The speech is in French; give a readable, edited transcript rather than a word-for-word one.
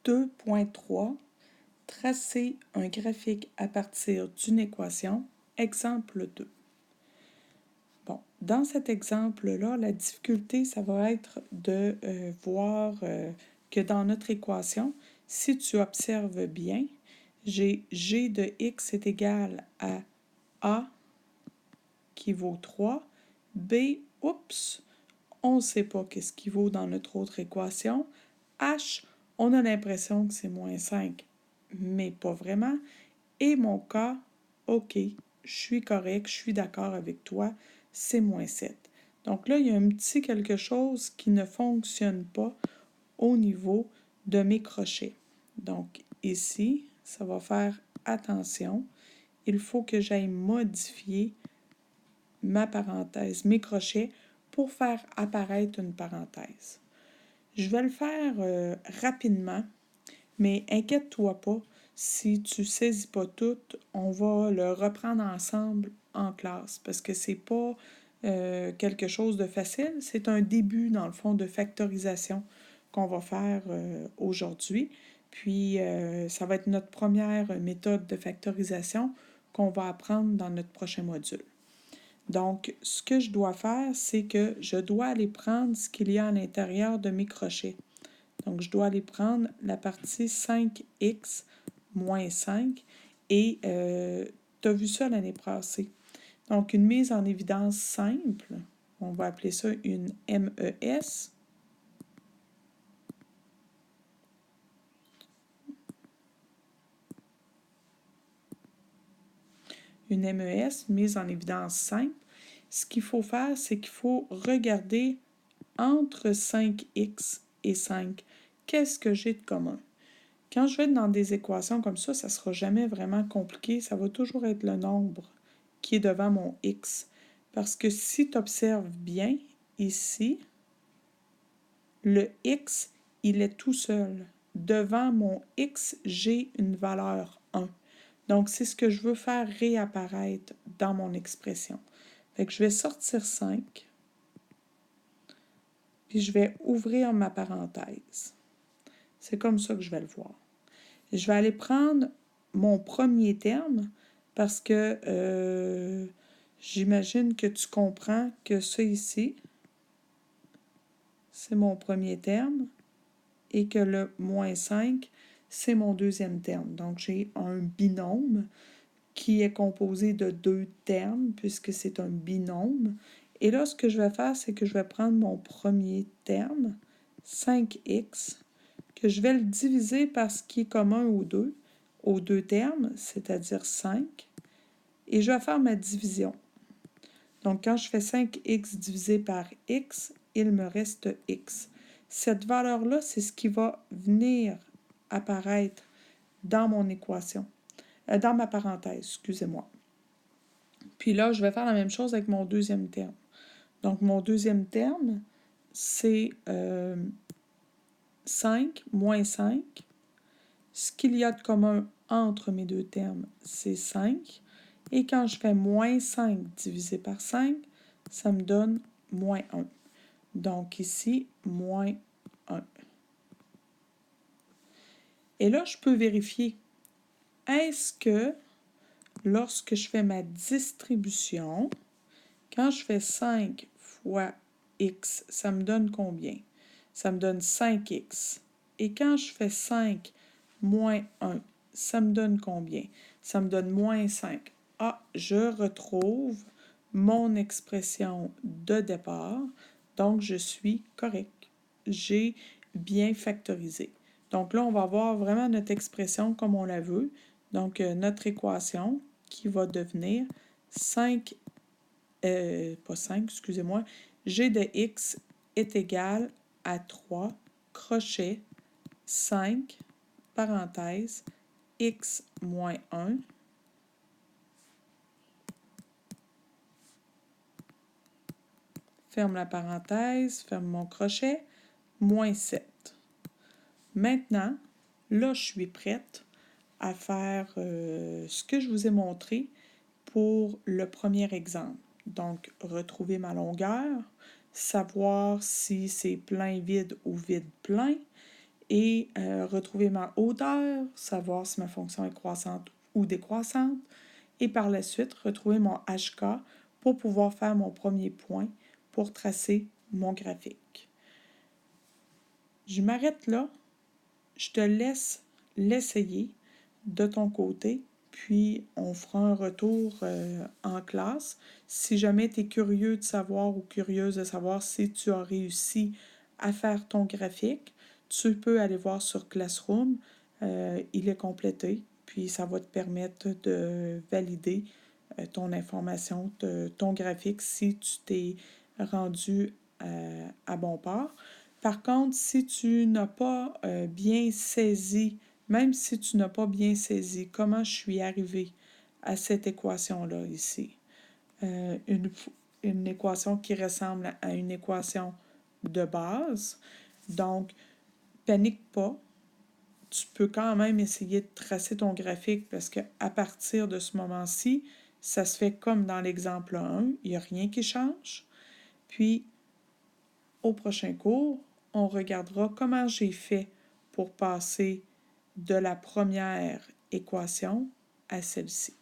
2.3, tracer un graphique à partir d'une équation, exemple 2. Bon, dans cet exemple-là, la difficulté, ça va être de voir que dans notre équation, si tu observes bien, j'ai g de x est égal à a qui vaut 3, b, oups, on ne sait pas qu'est-ce qui vaut dans notre autre équation, h, on a l'impression que c'est moins 5, mais pas vraiment, et mon cas, ok, je suis correct, je suis d'accord avec toi, c'est moins 7. Donc là, il y a un petit quelque chose qui ne fonctionne pas au niveau de mes crochets. Donc ici, ça va faire attention. Il faut que j'aille modifier ma parenthèse, mes crochets, pour faire apparaître une parenthèse. Je vais le faire rapidement, mais inquiète-toi pas, si tu saisis pas tout, on va le reprendre ensemble en classe, parce que c'est pas quelque chose de facile, c'est un début, dans le fond, de factorisation qu'on va faire aujourd'hui. Puis, ça va être notre première méthode de factorisation qu'on va apprendre dans notre prochain module. Donc, ce que je dois faire, c'est que je dois aller prendre ce qu'il y a à l'intérieur de mes crochets. Donc, je dois aller prendre la partie 5x moins 5 et tu as vu ça l'année passée. Donc, une mise en évidence simple, on va appeler ça une MES. Une MES, mise en évidence simple. Ce qu'il faut faire, c'est qu'il faut regarder entre 5x et 5. Qu'est-ce que j'ai de commun? Quand je vais être dans des équations comme ça ne sera jamais vraiment compliqué. Ça va toujours être le nombre qui est devant mon x. Parce que si tu observes bien, ici, le x, il est tout seul. Devant mon x, j'ai une valeur 1. Donc, c'est ce que je veux faire réapparaître dans mon expression. Fait que je vais sortir 5, puis je vais ouvrir ma parenthèse. C'est comme ça que je vais le voir. Je vais aller prendre mon premier terme parce que j'imagine que tu comprends que ça ici, c'est mon premier terme et que le moins 5, c'est mon deuxième terme. Donc, j'ai un binôme qui est composé de deux termes puisque c'est un binôme. Et là, ce que je vais faire, c'est que je vais prendre mon premier terme, 5x, que je vais le diviser par ce qui est commun aux deux termes, c'est-à-dire 5, et je vais faire ma division. Donc, quand je fais 5x divisé par x, il me reste x. Cette valeur-là, c'est ce qui va venir apparaître dans mon équation, dans ma parenthèse, excusez-moi. Puis là, je vais faire la même chose avec mon deuxième terme. Donc, mon deuxième terme, c'est 5 moins 5. Ce qu'il y a de commun entre mes deux termes, c'est 5. Et quand je fais moins 5 divisé par 5, ça me donne moins 1. Donc ici, moins 1. Et là, je peux vérifier. Est-ce que lorsque je fais ma distribution, quand je fais 5 fois x, ça me donne combien? Ça me donne 5x. Et quand je fais 5 moins 1, ça me donne combien? Ça me donne moins 5. Ah, je retrouve mon expression de départ, donc je suis correct. J'ai bien factorisé. Donc là, on va voir vraiment notre expression comme on la veut. Donc, notre équation qui va devenir 5, pas 5, excusez-moi, g de x est égal à 3, crochet, 5, parenthèse, x moins 1, ferme la parenthèse, ferme mon crochet, moins 7. Maintenant, là, je suis prête à faire ce que je vous ai montré pour le premier exemple. Donc, retrouver ma longueur, savoir si c'est plein vide ou vide plein, et retrouver ma hauteur, savoir si ma fonction est croissante ou décroissante, et par la suite, retrouver mon HK pour pouvoir faire mon premier point pour tracer mon graphique. Je m'arrête là, je te laisse l'essayer de ton côté, puis on fera un retour en classe. Si jamais tu es curieux de savoir ou curieuse de savoir si tu as réussi à faire ton graphique, tu peux aller voir sur Classroom, il est complété, puis ça va te permettre de valider ton information, ton graphique, si tu t'es rendu à bon port. Par contre, si tu n'as pas bien saisi, même si tu n'as pas bien saisi comment je suis arrivée à cette équation-là ici, une équation qui ressemble à une équation de base, donc panique pas, tu peux quand même essayer de tracer ton graphique parce qu'à partir de ce moment-ci, ça se fait comme dans l'exemple 1, il n'y a rien qui change. Puis, au prochain cours, on regardera comment j'ai fait pour passer de la première équation à celle-ci.